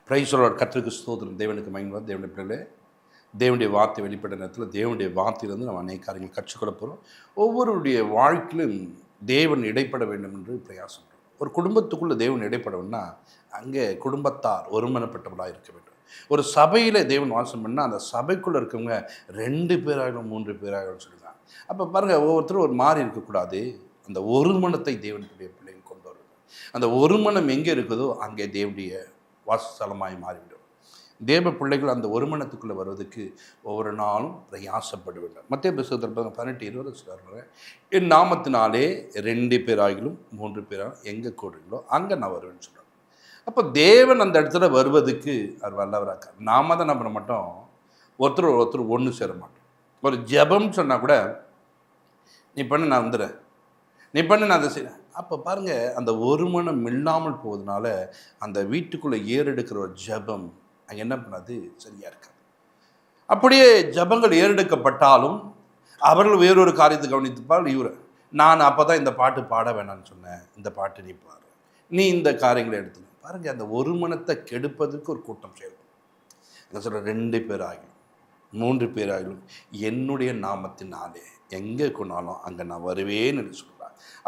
Praise the Lord. கர்த்தருக்கு ஸ்தோத்திரம். தேவனுக்கு மகிமை. தேவனுடைய பிள்ளைகளே, தேவனுடைய வார்த்தை வெளிப்பட்ட நேரத்தில் தேவனுடைய வார்த்தையிலிருந்து நம்ம அநேக காரியங்கள் கற்றுக்கொள்ள போகிறோம். ஒவ்வொருடைய வாழ்க்கையிலும் தேவன் இடைப்பட வேண்டும் என்று பிரயாசம். ஒரு குடும்பத்துக்குள்ளே தேவன் இடைப்படணும்னா அங்கே குடும்பத்தார் ஒருமனப்பட்டவர்களாக இருக்க வேண்டும். ஒரு சபையில் தேவன் வாசம் பண்ணால் அந்த சபைக்குள்ளே இருக்கவங்க 2 பேராகணும் 3 பேராகணும் சொல்லுவாங்க. அப்போ பாருங்கள், ஒவ்வொருத்தரும் ஒரு மாதிரி இருக்கக்கூடாது. அந்த ஒரு மனத்தை தேவனுடைய பிள்ளைகள் கொண்டு வருவது. அந்த ஒரு மனம் எங்கே இருக்குதோ அங்கே தேவனுடைய வாசஸ்தலமாய் மாறிவிடும். தேவ பிள்ளைகள் அந்த ஒருமனத்துக்குள்ளே வருவதற்கு ஒவ்வொரு நாளும் பிரயாசப்பட வேண்டும். மத்திய புத்தகத்தில் 18:20 சொல்கிறாங்க, என் நாமத்தினாலே 2 பேராகிலும் 3 பேராக எங்கே கூடுங்களோ அங்கே நான் வருவேன்னு சொல்கிறாங்க. அப்போ தேவன் அந்த இடத்துல வருவதுக்கு அவர் வல்லவராக. நாம தான் நம்ம மட்டும் ஒருத்தர் ஒன்று சேர மாட்டோம். ஒரு ஜெபம் சொன்னால் கூட நீ பண்ணு நான் வந்துடுறேன், நீ பண்ணு நான் அதை செய்கிறேன். அப்போ பாருங்கள், அந்த ஒரு மனம் இல்லாமல் போவதனால அந்த வீட்டுக்குள்ளே ஏறெடுக்கிற ஒரு ஜெபம் அங்கே என்ன பண்ணாது, சரியாக இருக்காது. அப்படியே ஜெபங்கள் ஏறெடுக்கப்பட்டாலும் அவர்கள் வேறொரு காரியத்தை கவனித்துப்பால். நான் அப்போ தான் இந்த பாட்டு பாட வேணான்னு சொன்னேன், இந்த பாட்டு நீ பாடு, நீ இந்த காரியங்களை எடுத்து பாருங்கள். அந்த ஒரு மனத்தை கெடுப்பதற்கு ஒரு கூட்டம் செய்யணும். என்ன சொல்கிற, 2 பேர் ஆகிடும் 3 பேர் ஆகிடும் என்னுடைய நாமத்தினாலே எங்கே கொண்டாலும் அங்கே நான் வருவேன்னு சொல்கிறேன்.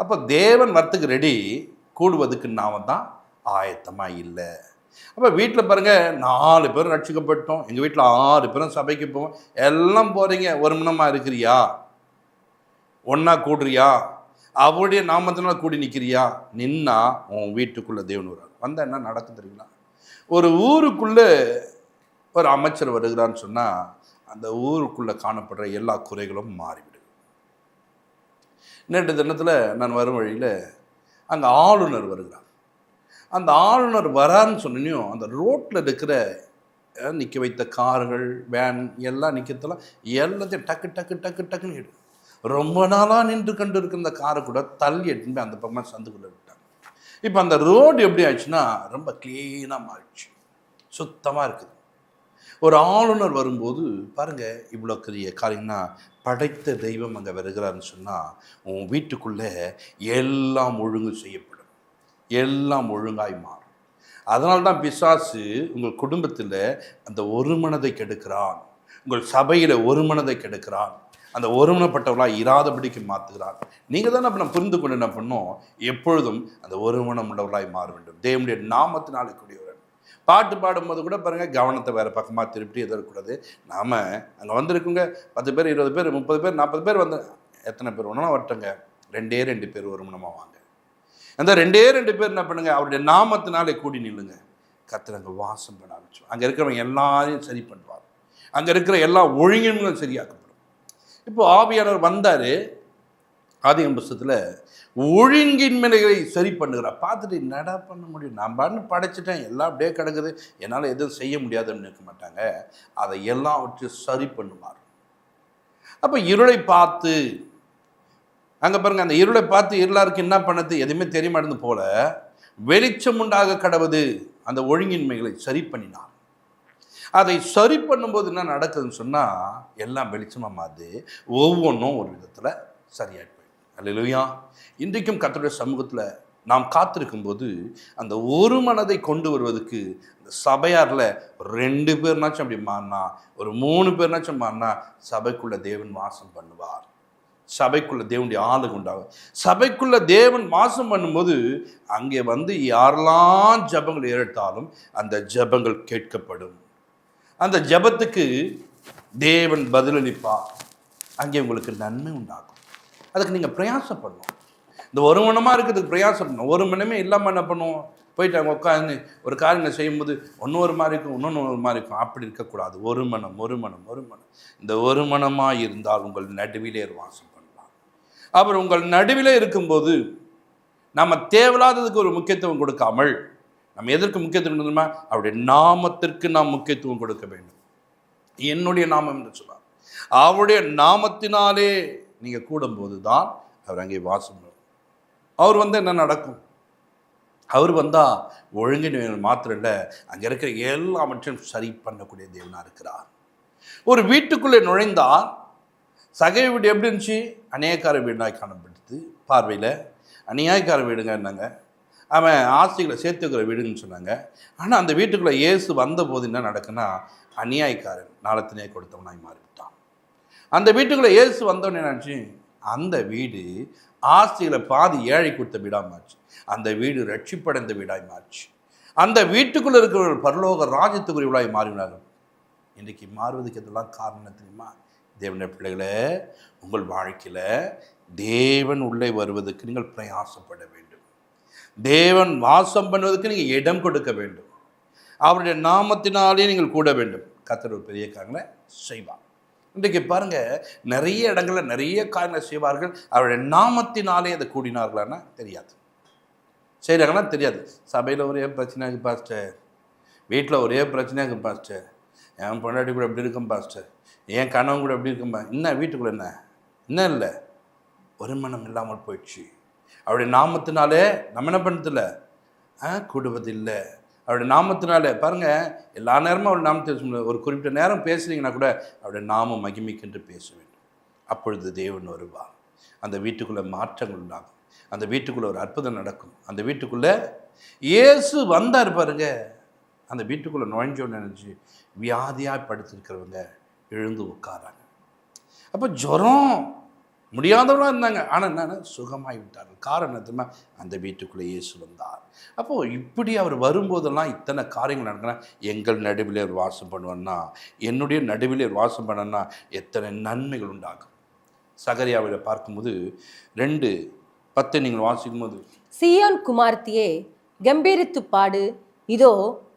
அப்போ தேவன் வரத்துக்கு ரெடி, கூடுவதுக்கு நாம தான் ஆயத்தமாக இல்லை. அப்போ வீட்டில் பாருங்கள், 4 பேரும் ரட்சிக்கப்பட்டோம். எங்கள் வீட்டில் 6 பேரும் சபைக்கு போவோம். எல்லாம் போகிறீங்க, ஒரு மனமாக இருக்கிறியா? ஒன்றா கூடுறியா? அவருடைய நாமத்தினால கூடி நிற்கிறியா? நின்னா உன் வீட்டுக்குள்ளே தேவன் வராது. வந்தால் என்ன நடக்கும் தெரியுங்களா? ஒரு ஊருக்குள்ளே ஒரு அமைச்சர் வருகிறான்னு சொன்னால் அந்த ஊருக்குள்ளே காணப்படுற எல்லா குறைகளும் மாறிவிடும். நேற்று தினத்தில் நான் வரும் வழியில் அங்கே ஆளுநர் வருகிறார். அந்த ஆளுநர் வரான்னு சொன்னையும் அந்த ரோட்டில் இருக்கிற நிற்க வைத்த கார்கள், வேன் எல்லாம் நிற்கிறதெல்லாம் எல்லாத்தையும் டக்கு டக்கு டக்கு டக்குன்னு எடு. ரொம்ப நாளாக நின்று கண்டு இருக்கிற இந்த காரை கூட தள்ளி எடுத்துட்டு அந்த பக்கமாக சந்துக்குள்ளே விட்டாங்க. இப்போ அந்த ரோடு எப்படி ஆச்சுன்னா ரொம்ப க்ளீனாக மாறிடுச்சு, சுத்தமாக இருக்குது. ஒரு ஆளுநர் வரும்போது பாருங்கள், இவ்வளோ பெரிய காரியம்னா படைத்த தெய்வம் அங்கே வருகிறாருன்னு சொன்னால் உன் வீட்டுக்குள்ளே எல்லாம் ஒழுங்கு செய்யப்படும், எல்லாம் ஒழுங்காய் மாறும். அதனால தான் பிசாசு உங்கள் குடும்பத்தில் அந்த ஒரு மனதை கெடுக்கிறான், உங்கள் சபையில் ஒரு மனதை கெடுக்கிறான், அந்த ஒருமனப்பட்டவர்களாக இராதபடிக்கு மாற்றுகிறான். நீங்கள் தான் நம்ம புரிந்து கொண்டு என்ன பண்ணோம், எப்பொழுதும் அந்த ஒருமனம் உள்ளவர்களாய் மாற வேண்டும். தேவனுடைய நாமத்தினாலே கூடியவர். பாட்டு பாடும்போது கூட பாருங்கள், கவனத்தை வேறு பக்கமாக திருப்பி எதிர்க்கூடாது. நாம் அங்கே வந்திருக்குங்க 10 பேர் 20 பேர் 30 பேர் 40 பேர் வந்து எத்தனை பேர் ஒன்றா வரட்டுங்க, 2 பேர் ஒரு மனமாக வாங்க. அந்த 2 பேர் என்ன பண்ணுங்க, அவருடைய நாமத்தினாலே கூடி நில்லுங்க. கர்த்தர் அங்கே வாசம் பண்ண ஆரம்பிச்சோம். அங்கே இருக்கிறவங்க எல்லாரையும் சரி பண்ணுவார். அங்கே இருக்கிற எல்லா ஒழுங்கின்களும் சரியாக்கப்படும். இப்போ ஆவியானவர் வந்தார். ஆதியாகம புத்தகத்தில் ஒழுங்கின்மைகளை சரி பண்ணுகிறார். பார்த்துட்டு என்னடா பண்ண முடியும், நான் பாட்டு படைச்சிட்டேன், எல்லாம் அப்படியே கிடக்குது, என்னால் எதுவும் செய்ய முடியாதுன்னு நினைக்க மாட்டாங்க. அதை எல்லாவற்றையும் சரி பண்ணுவார். அப்போ இருளை பார்த்து அங்கே பாருங்கள், அந்த இருளை பார்த்து இருளாருக்கு என்ன பண்ணது எதுவுமே தெரிய மாட்டேது போல வெளிச்சம் உண்டாக கடவுது அந்த ஒழுங்கின்மைகளை சரி பண்ணினார். அதை சரி பண்ணும்போது என்ன நடக்குதுன்னு சொன்னால் எல்லாம் வெளிச்சமாக மாறுது, ஒவ்வொன்றும் ஒரு விதத்தில் சரியாயிட்டு. அல்லேலூயா. இன்றைக்கும் கர்த்தருடைய சமூகத்தில் நாம் காத்திருக்கும்போது அந்த ஒரு மனதை கொண்டு வருவதற்கு இந்த சபையாரில் 2 பேர்னாச்சும் அப்படி மாறினா, ஒரு 3 பேர்னாச்சும் மாறினா சபைக்குள்ளே தேவன் வாசம் பண்ணுவார். சபைக்குள்ளே தேவனுடைய ஆளுக உண்டாகும். சபைக்குள்ளே தேவன் வாசம் பண்ணும்போது அங்கே வந்து யாரெல்லாம் ஜபங்கள் ஏறெடுத்தாலும் அந்த ஜபங்கள் கேட்கப்படும். அந்த ஜபத்துக்கு தேவன் பதிலளிப்பார். அங்கே உங்களுக்கு நன்மை உண்டாகும். அதுக்கு நீங்கள் பிரயாசப்படணும். இந்த ஒரு மனமாக இருக்கிறதுக்கு பிரயாசப்படணும். ஒரு மனமே இல்லாமல் என்ன பண்ணுவோம், போயிட்டு அங்கே உட்காந்து ஒரு காரியங்களை செய்யும்போது ஒன்று ஒரு மாதிரி இருக்கும், இன்னொன்று ஒரு மாதிரி இருக்கும். அப்படி இருக்கக்கூடாது. ஒரு மனம் ஒரு மனம் ஒரு மனம். இந்த ஒரு மனமாக இருந்தால் உங்கள் நடுவிலே வாசம் பண்ணலாம். அப்புறம் உங்கள் நடுவிலே இருக்கும்போது நம்ம தேவையில்லாததுக்கு ஒரு முக்கியத்துவம் கொடுக்காமல் நம்ம எதற்கு முக்கியத்துவம் கொடுக்கணுமா, அவருடைய நாமத்திற்கு நாம் முக்கியத்துவம் கொடுக்க வேண்டும். என்னுடைய நாமம் என்று சொன்னார். அவருடைய நாமத்தினாலே நீங்கள் கூடும்போது தான் அவர் அங்கே வாசம் பண்ணுவார். அவர் வந்து என்ன நடக்கும், அவர் வந்தால் ஒழுங்கின மாத்திரம் இல்லை, அங்கே இருக்கிற எல்லாவற்றையும் சரி பண்ணக்கூடிய தேவனாக இருக்கிறார். ஒரு வீட்டுக்குள்ளே நுழைந்தால் சகை வீடு எப்படி இருந்துச்சு, அநேகார வீடாக காணப்படுது பார்வையில். அநியாயக்கார வீடுங்க என்னங்க, அவன் ஆஸ்திகளை சேர்த்துக்கிற வீடுன்னு சொன்னாங்க. ஆனால் அந்த வீட்டுக்குள்ளே இயேசு வந்தபோது என்ன நடக்குன்னா, அநியாயக்காரன் நாளத்தினே கொடுத்தவனாய் மாறிவிட்டான். அந்த வீட்டுக்குள்ளே இயேசு வந்தோடனே என்னாச்சு, அந்த வீடு ஆஸ்திகளை பாதி ஏழை கொடுத்த வீடாக மாறிச்சு. அந்த வீடு ரட்சிப்படைந்த வீடாய் மாறிச்சு. அந்த வீட்டுக்குள்ளே இருக்கிறவர்கள் பரலோக ராஜ்யத்துக்குரியவர்களாய் மாறினார்கள். இன்றைக்கி மாறுவதுக்கு இதெல்லாம் காரணம் தெரியுமா? தேவனுடைய பிள்ளைகளே, உங்கள் வாழ்க்கையில் தேவன் உள்ளே வருவதற்கு நீங்கள் பிரயாசப்பட வேண்டும். தேவன் வாசம் பண்ணுவதற்கு நீங்கள் இடம் கொடுக்க வேண்டும். அவருடைய நாமத்தினாலே நீங்கள் கூட வேண்டும். கர்த்தர் ஒரு பெரிய காரியங்களை செய்வார். இன்றைக்கு பாருங்கள், நிறைய இடங்களில் நிறைய காரியங்களை செய்வார்கள். அவருடைய நாமத்தினாலே அதை கூடினார்களான்னா தெரியாது, செய்கிறாங்கன்னா தெரியாது. சபையில் ஒரே பிரச்சனையாக்கு பாஸ்டர், வீட்டில் ஒரே பிரச்சனையாக்கு பாஸ்டர், என் பொண்டாட்டி கூட எப்படி இருக்கும் பாஸ்டர், என் கணவன் கூட எப்படி இருக்கும்பா. என்ன வீட்டுக்குள்ளே என்ன இல்லை, ஒரு மனம் இல்லாமல் போயிடுச்சு. அவருடைய நாமத்தினாலே நம்ம என்ன பண்ணதில்லை, கூடுவதில்லை. அவருடைய நாமத்தினாலே பாருங்கள், எல்லா நேரமும் அவருடைய நாமத்தை ஒரு குறிப்பிட்ட நேரம் பேசுனீங்கன்னா கூட அவருடைய நாமம் மகிமைக்கென்று பேச வேண்டும். அப்பொழுது தேவன் வருவார். அந்த வீட்டுக்குள்ளே மாற்றங்கள் உண்டாகும். அந்த வீட்டுக்குள்ளே ஒரு அற்புதம் நடக்கும். அந்த வீட்டுக்குள்ளே இயேசு வந்தார் பாருங்க. அந்த வீட்டுக்குள்ளே நுழைஞ்சோன்னு நினச்சி வியாதியாக படுத்திருக்கிறவங்க எழுந்து உட்காராங்க. அப்போ ஜுரம் முடியாதவர்களாக இருந்தாங்க, ஆனால் என்னென்ன சுகமாகி விட்டார்கள். காரணத்துமா அந்த வீட்டுக்குள்ளே இயேசு வந்தார். அப்போது இப்படி அவர் வரும்போதெல்லாம் இத்தனை காரியங்கள் நடக்குன்னா, எங்கள் நடுவிலே ஒரு வாசம் பண்ணுவேன்னா, என்னுடைய நடுவிலே ஒரு வாசம் பண்ணனா எத்தனை நன்மைகள் உண்டாகும். சகரியாவில் பார்க்கும்போது 2:10 நீங்கள் வாசிக்கும் போது, சீயோன் குமார்த்தியே கம்பீரித்து பாடு, இதோ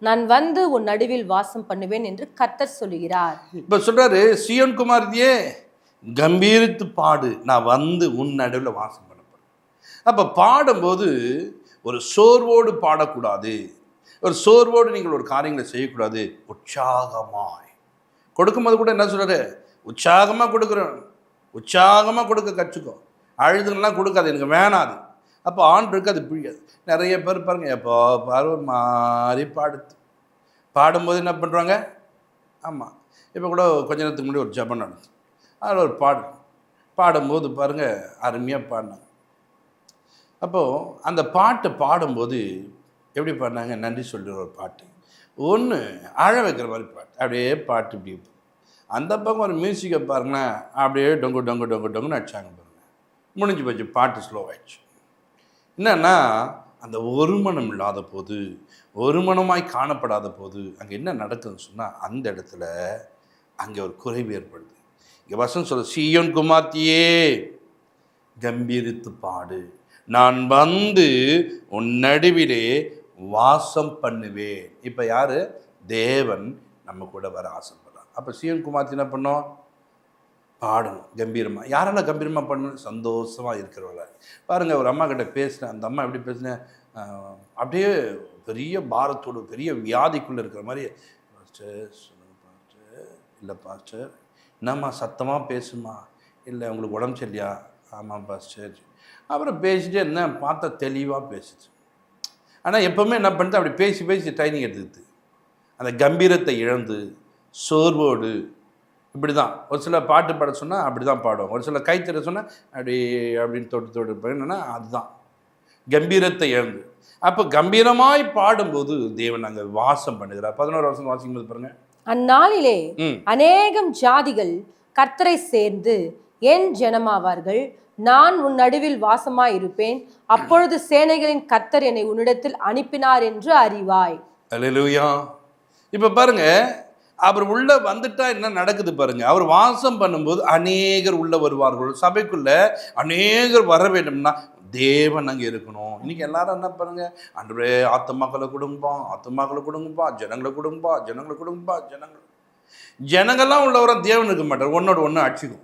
நான் வந்து உன் நடுவில் வாசம் பண்ணுவேன் என்று கர்த்தர் சொல்லுகிறார். இப்போ சொல்றாரு, சீயோன் குமார்த்தியே கம்பீரித்து பாடு, நான் வந்து உன் நடுவில் வாசம் பண்ண போறேன். அப்போ பாடும்போது ஒரு சோர்வோடு பாடக்கூடாது. ஒரு சோர்வோடு நீங்கள் ஒரு காரியங்களை செய்யக்கூடாது. உற்சாகமாய் கொடுக்கும்போது கூட என்ன சொல்றாரு, உற்சாகமாக கொடுக்குறேன், உற்சாகமாக கொடுக்க கற்றுக்கோ, அழுதுங்கெல்லாம் கொடுக்காது, எனக்கு வேணாது. அப்போ ஆண்டுக்கு அது பிடிக்காது. நிறைய பேர் பாருங்க, எப்போ பாரு மாறி பாடும்போது என்ன பண்ணுறாங்க, ஆமாம், இப்போ கூட கொஞ்ச நேரத்துக்கு முன்னாடி ஒரு ஜபம் நடந்து அதில் ஒரு பாடும்போது பாருங்கள் அருமையாக பாடினாங்க. அப்போது அந்த பாட்டை பாடும்போது எப்படி பாடினாங்க, நன்றி சொல்கிற ஒரு பாட்டு ஒன்று, அழ வைக்கிற மாதிரி பாட்டு, அப்படியே பாட்டு இப்படி. அந்த பக்கம் ஒரு மியூசிக்கை பாருங்களேன், அப்படியே டொங்கு டொங்கு டொங்கு டொங்குன்னு அடிச்சாங்க பாருங்கள், முடிஞ்சு போச்சு, பாட்டு ஸ்லோவாகிடுச்சு. என்னன்னா, அந்த ஒருமனம் இல்லாத போது, ஒருமனமாய் காணப்படாத போது அங்கே என்ன நடக்குதுன்னு சொன்னால், அந்த இடத்துல அங்கே ஒரு குறைவு ஏற்படுது. இங்கே வசனம் சொல்ல, சீயோன் குமார்த்தியே கம்பீரித்து பாடு, நான் வந்து உன் நடுவிலே வாசம் பண்ணுவேன். இப்போ யார், தேவன் நம்ம கூட வர ஆசைப்படுறார். அப்போ சீயோன் குமார்த்தி என்ன பண்ணோம், பாடணும் கம்பீரமாக. யாரெல்லாம் கம்பீரமாக பண்ணணும், சந்தோஷமாக இருக்கிறவங்கள பாருங்கள். ஒரு அம்மா கிட்ட பேசினேன், அந்த அம்மா எப்படி பேசினேன், அப்படியே பெரிய பாரத்தோடு பெரிய வியாதிக்குள்ளே இருக்கிற மாதிரி, பாஸ்டர் சொல்லுங்கள் பாஸ்டர், இல்லை பாஸ்டர், என்னம்மா சத்தமாக பேசுமா, இல்லை உங்களுக்கு உடம்பு சரியா, ஆமாம் பாஸ்டர். அப்புறம் பேசிட்டே இருந்தேன், பார்த்தா தெளிவாக பேசுச்சு. ஆனால் எப்போவுமே என்ன பண்ணுறது, அப்படி பேசி பேசி ட்ரைனிங் எடுத்துக்கிது, அந்த கம்பீரத்தை இழந்து சோர்வோடு இப்படி தான். ஒரு சில பாட்டு பாட சொன்னால் அப்படி தான் பாடுவோம், ஒரு சில கைத்தற சொன்னால் அப்படி அப்படின்னு தொட்டு என்னன்னா அதுதான் கம்பீரத்தை இழந்து. அப்போ கம்பீரமாய் பாடும்போது தேவன் அங்கே வாசம் பண்ணுகிறார். 11 வருஷம் வாசிக்கும்போது பாருங்க, அந்நாளிலே அநேகம் ஜாதிகள் கர்த்தரை சேர்ந்து என் ஜனமாவார்கள், நான் உன் நடுவில் வாசமாய் இருப்பேன், அப்பொழுது சேனைகளின் கர்த்தர் என்னை உன்னிடத்தில் அனுப்பினார் என்று அறிவாய். அல்லேலூயா. இப்போ பாருங்க, அவர் உள்ள வந்துட்டா என்ன நடக்குது பாருங்க. அவர் வாசம் பண்ணும்போது அநேகர் உள்ள வருவார்கள். சபைக்குள்ள அநேகர் வர வேண்டும்னா தேவன் அங்கே இருக்கணும். இன்னைக்கு எல்லாரும் என்ன பண்ணுங்க, அன்றைய ஆத்துமாக்களை கொடுங்கப்பா, ஆத்துமாக்களை கொடுங்கப்பா, ஜனங்களை கொடுங்கப்பா, ஜனங்களை கொடுங்கப்பா, ஜனங்கள்லாம் உள்ள வர தேவன் இருக்க மாட்டார். ஒன்னோட ஒன்று அடிச்சுக்கும்,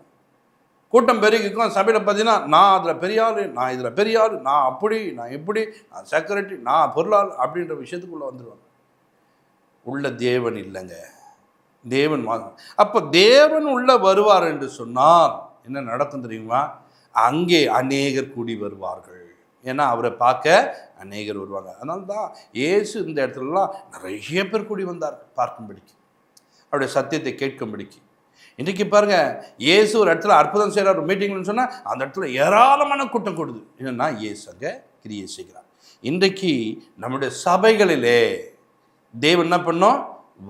கூட்டம் பெருகிக்கும். சபையில் பார்த்தீங்கன்னா, நான் அதில் பெரிய ஆள், நான் இதில் பெரிய ஆள், நான் அப்படி, நான் இப்படி, நான் செக்ரட்டரி, நான் பொருளாள் அப்படின்ற விஷயத்துக்குள்ளே வந்துடுவாங்க. உள்ள தேவன் இல்லைங்க, தேவன் வாங்க. அப்போ தேவன் உள்ள வருவார் என்று சொன்னால் என்ன நடக்கும் தெரியுமா, அங்கே அநேகர் கூடி வருவார்கள். ஏன்னா அவரை பார்க்க அநேகர் வருவாங்க. அதனால தான் இயேசு இந்த இடத்துலலாம் நிறைய பேர் கூடி வந்தார், பார்க்கும்படிக்கு, அவருடைய சத்தியத்தை கேட்கும்படிக்கு. இன்றைக்கி பாருங்கள், இயேசு ஒரு இடத்துல அற்புதம் செய்கிறார், ஒரு மீட்டிங்னு சொன்னால் அந்த இடத்துல ஏராளமான கூட்டம் கூடுது. என்னென்னா இயேசு அங்கே கிரியை செய்கிறார். இன்றைக்கு நம்முடைய சபைகளிலே தேவன் என்ன பண்ணோம்?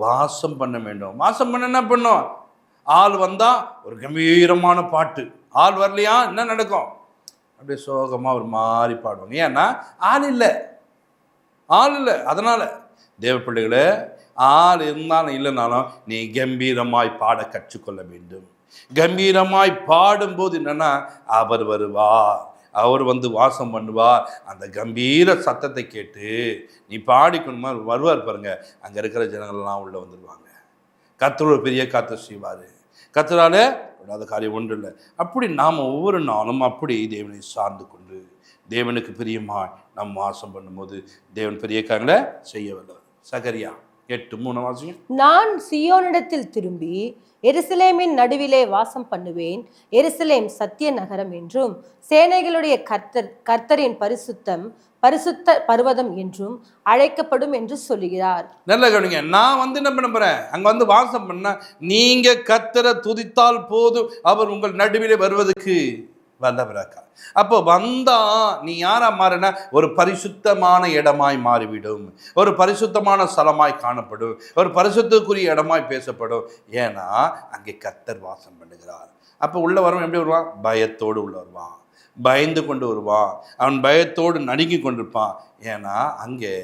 வாசம் பண்ண வேண்டும். வாசம் பண்ண என்ன பண்ணோம்? ஆள் வந்தா ஒரு கம்பீரமான பாட்டு, ஆள் வரலையா என்ன நடக்கும்? அப்படியே சோகமாக ஒரு மாதிரி பாடுவாங்க. ஏன்னா ஆள் இல்லை, ஆள் இல்லை. அதனால தேவ பிள்ளைகளே, ஆள் இருந்தாலும் இல்லைனாலும் நீ கம்பீரமாய் பாட கற்றுக்கொள்ள வேண்டும். கம்பீரமாய் பாடும்போது என்னன்னா, அவர் வருவார், அவர் வந்து வாசம் பண்ணுவார். அந்த கம்பீர சத்தத்தை கேட்டு நீ பாடிக்கணுமா வருவார் பாருங்க. அங்கே இருக்கிற ஜனங்கள்லாம் உள்ளே வந்துடுவாங்க. கர்த்தர் ஒரு பெரிய காரியத்தை செய்வார். கர்த்தரால கூடாத காரியம் ஒன்று இல்லை. அப்படி நாம் ஒவ்வொரு நாளும் அப்படி தேவனை சார்ந்து கொண்டு தேவனுக்கு பிரியமாய் நாம் வாசம் பண்ணும்போது தேவன் பெரிய காரியங்களை செய்ய வல்லவர். சகரியா 8:3 வாசிங்க. நான் சீயோனிடத்தில் திரும்பி எருசலேமின் நடுவிலே வாசம் பண்ணுவேன். எருசலேம் சத்திய நகரம் என்றும் சேனைகளுடைய கர்த்தரின் பரிசுத்த பர்வதம் என்றும் அழைக்கப்படும் என்று சொல்லுகிறார். நல்ல கவனிங்க. நான் வந்து என்ன பண்ண போறேன்? அங்க வந்து வாசம் பண்ண நீங்க கர்த்தரை துதித்தால் போதும், அவர் உங்கள் நடுவிலே வருவதற்கு வல்லவராக்கா. அப்போ வந்தா நீ யாரா மாறினா ஒரு பரிசுத்தமான இடமாய் மாறிவிடும், ஒரு பரிசுத்தமான ஸ்தலமாய் காணப்படும், ஒரு பரிசுத்தக்குரிய இடமாய் பேசப்படும். ஏன்னா அங்கே கர்த்தர் வாசம் பண்ணுகிறார். அப்போ உள்ள வரவன் எப்படி வருவான்? பயத்தோடு உள்ள வருவான், பயந்து கொண்டு வருவான், அவன் பயத்தோடு நடுங்கி கொண்டிருப்பான். ஏன்னா அங்கே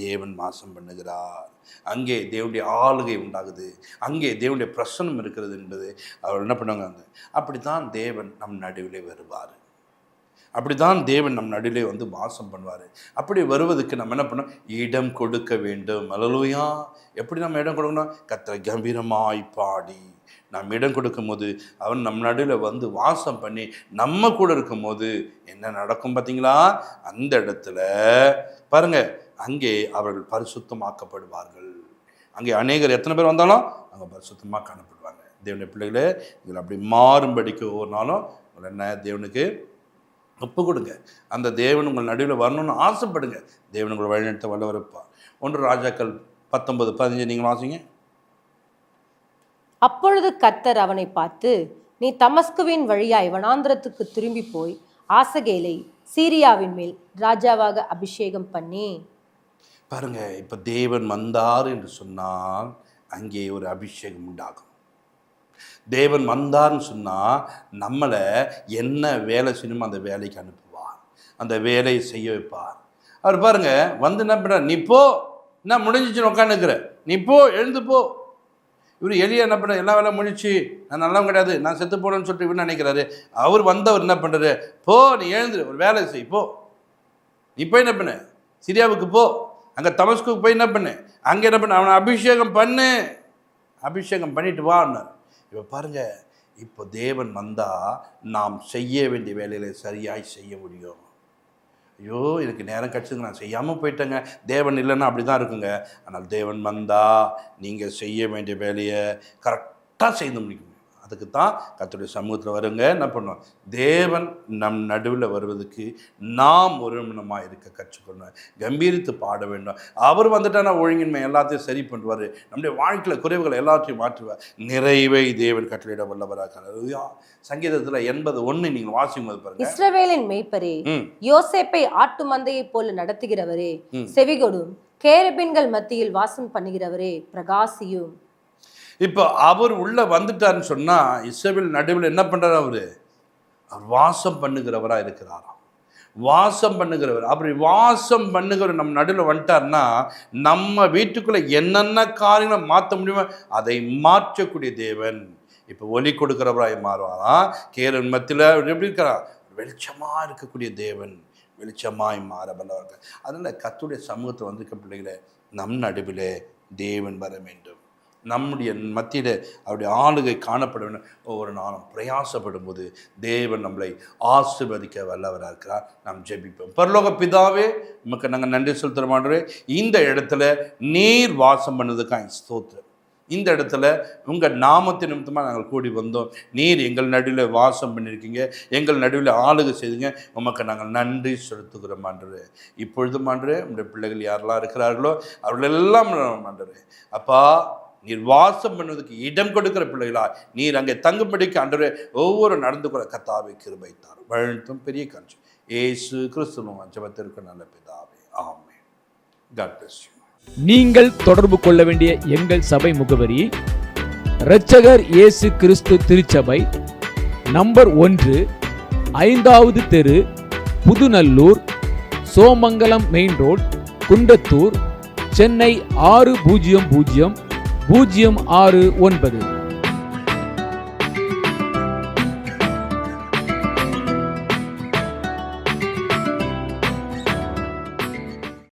தேவன் வாசம் பண்ணுகிறார், அங்கே தேவனுடைய ஆளுகை உண்டாகுது, அங்கே தேவனுடைய பிரசன்னம் இருக்கிறது என்பது அவர் என்ன பண்ணுவாங்க. அப்படித்தான் தேவன் நம் நடுவிலே வருவார், அப்படித்தான் தேவன் நம் நடுவிலே வந்து வாசம் பண்ணுவார். அப்படி வருவதற்கு நம்ம என்ன பண்ணோம்? இடம் கொடுக்க வேண்டும். அல்லேலூயா. எப்படி நம்ம இடம் கொடுக்கணும்? கர்த்தரை கம்பீரமாய் பாடி நாம் இடம் கொடுக்கும்போது அவன் நம் நடுவில் வந்து வாசம் பண்ணி நம்ம கூட இருக்கும்போது என்ன நடக்கும் பார்த்தீங்களா? அந்த இடத்துல பாருங்க, அங்கே அவர்கள் பரிசுத்தமாக்கப்படுவார்கள். அங்கே அநேகர் எத்தனை பேர் வந்தாலும் அங்கே பரிசுத்தமாக காணப்படுவாங்க. தேவனுடைய பிள்ளைகளே, இதில் அப்படி மாறும்படிக்கு ஒவ்வொரு நாளும் உங்களை என்ன தேவனுக்கு ஒப்பு கொடுங்க. அந்த தேவன் உங்கள் நடுவில் வரணும்னு ஆசைப்படுங்க. தேவன் உங்களை வழிநடத்த வல்லவர் இருப்பார். 1 ராஜாக்கள் 19:15 நீங்கள் வாசிங்க. அப்பொழுது கர்த்தர் அவனை பார்த்து, நீ தமஸ்குவின் வழியாய் வனாந்திரத்துக்கு திரும்பி போய் ஆசகேலை சீரியாவின் மேல் ராஜாவாக அபிஷேகம் பண்ணி. பாருங்க, இப்போ தேவன் வந்தார் என்று சொன்னால் அங்கே ஒரு அபிஷேகம் உண்டாகும். தேவன் வந்தார்னு சொன்னால் நம்மளை என்ன வேலை செய்யணுமோ அந்த வேலைக்கு அனுப்புவார், அந்த வேலையை செய்ய வைப்பார். அவர் பாருங்க வந்து என்ன பண்ணுறார்? நீ போ, என்ன முடிஞ்சிச்சுன்னு உட்காந்துக்கிற, நீ போ, எழுந்து போ. இவர் எளிய என்ன பண்ண, எல்லா வேலை முடிச்சு நான் நல்லவன் கிடையாது, நான் செத்து போனேன்னு சொல்லிட்டு இவர் நினைக்கிறாரு. அவர் வந்தவர் என்ன பண்ணுறாரு? போ, நீ எழுந்துரு, ஒரு வேலை செய், போ, நீ போய் என்ன பண்ணு, சிரியாவுக்கு போ, அங்கே தமஸ்குக்கு போய் என்ன பண்ணு, அங்கே என்ன பண்ணு, அவனை அபிஷேகம் பண்ணு, அபிஷேகம் பண்ணிட்டு வான்னார். இப்போ பாருங்க, இப்போ தேவன் வந்தால் நாம் செய்ய வேண்டிய வேலைகளை சரியாய் செய்ய முடியும். ஐயோ எனக்கு நேரம் கிடச்சிதுங்க, நான் செய்யாமல் போயிட்டேங்க. தேவன் இல்லைன்னா அப்படி தான் இருக்குங்க. ஆனால் தேவன் வந்தால் நீங்கள் செய்ய வேண்டிய வேலையை கரெக்டாக செய்து முடிக்கணும். அதுக்கு தான் கர்த்தருடைய சமூகத்தில் வருங்க. என்ன பண்ணோம்? தேவன் நம் நடுவில் வருவதற்கு நாம் ஒருமனமாக இருக்க கற்றுக்கொள்ளணும், கம்பீரித்து பாட வேண்டும். அவர் வந்துட்டால் ஒழுங்கின்மை எல்லாத்தையும் சரி பண்ணுவார், நம்முடைய வாழ்க்கையில் குறைவுகளை எல்லாத்தையும் மாற்றுவார். நிறைவை தேவன் கட்டளையிட வல்லவராக. சங்கீதத்தில் 80:1 நீங்கள் வாசிக்கும்போது பாருங்க. இஸ்ரவேலின் மேய்ப்பரே, யோசேப்பை ஆட்டு மந்தையை போல நடத்துகிறவரே, செவிகொடும், கேருபீன்கள் மத்தியில் வாசம் பண்ணுகிறவரே, பிரகாசியும். இப்போ அவர் உள்ள வந்துட்டார்னு சொன்னால் இஸ்ரவேல் நடுவில் என்ன பண்ணுறாரு? அவர் வாசம் பண்ணுகிறவராக இருக்கிறாராம். வாசம் பண்ணுகிறவர். அப்படி வாசம் பண்ணுகிறவர் நம்ம நடுவில் வந்துட்டார்னா நம்ம வீட்டுக்குள்ளே என்னென்ன காரியங்களை மாற்ற முடியுமோ அதை மாற்றக்கூடிய தேவன். இப்போ ஒலி கொடுக்கிறவராய் மாறுவாராம். கேரன் மத்தியில் எப்படி இருக்கிறார்? வெளிச்சமாக இருக்கக்கூடிய தேவன், வெளிச்சமாய் மாற வல்லவர்கள். அதனால் கர்த்தருடைய சமூகத்தை வந்திருக்க பிள்ளைகளை நம் நடுவிலே தேவன் வர வேண்டும். நம்முடைய மத்தியில் அவருடைய ஆளுகை காணப்பட வேண்டும். ஒவ்வொரு நாளும் பிரயாசப்படும் போது தேவன் நம்மளை ஆசீர்வதிக்க வல்லவராக இருக்கிறார். நாம் ஜெபிப்போம். பரலோக பிதாவே, உமக்கு நாங்கள் நன்றி செலுத்துகிற மாட்டோம். இந்த இடத்துல நீர் வாசம் பண்ணதுக்காக ஸ்தோத்திரம். இந்த இடத்துல உங்கள் நாமத்தின் நிமித்தமாக நாங்கள் கூடி வந்தோம். நீர் எங்கள் நடுவில் வாசம் பண்ணியிருக்கீங்க, எங்கள் நடுவில் ஆளுகை செய்துங்க. உமக்கு நாங்கள் நன்றி செலுத்துகிறோம் ஆண்டவரே. இப்பொழுதும் ஆண்டவரே, உங்களுடைய பிள்ளைகள் யாரெல்லாம் இருக்கிறார்களோ அவர்களெல்லாம் ஆண்டவரே அப்பா, நீர் வாசம் பண்ணுவதற்கு இடம் கொடுக்கிற பிள்ளைகளா நீர் அங்கே தங்கும்படிக்கு ஆண்டவரே ஒவ்வொரு நடந்து கொள்ள கர்த்தாவே கிருபை தாரும். வாழ்த்தும் பெரிய காட்சி இயேசு கிறிஸ்துவின் ஜெபத்திற்கு நல்ல பிதாவே, ஆமென். God bless you. நீங்கள் தொடர்பு கொள்ள வேண்டிய எங்கள் சபை முகவரி: இரட்சகர் இயேசு கிறிஸ்து திருச்சபை, நம்பர் 1, 5வது தெரு, புதுநல்லூர், சோமங்கலம் மெயின் ரோட், குண்டத்தூர், சென்னை 600069.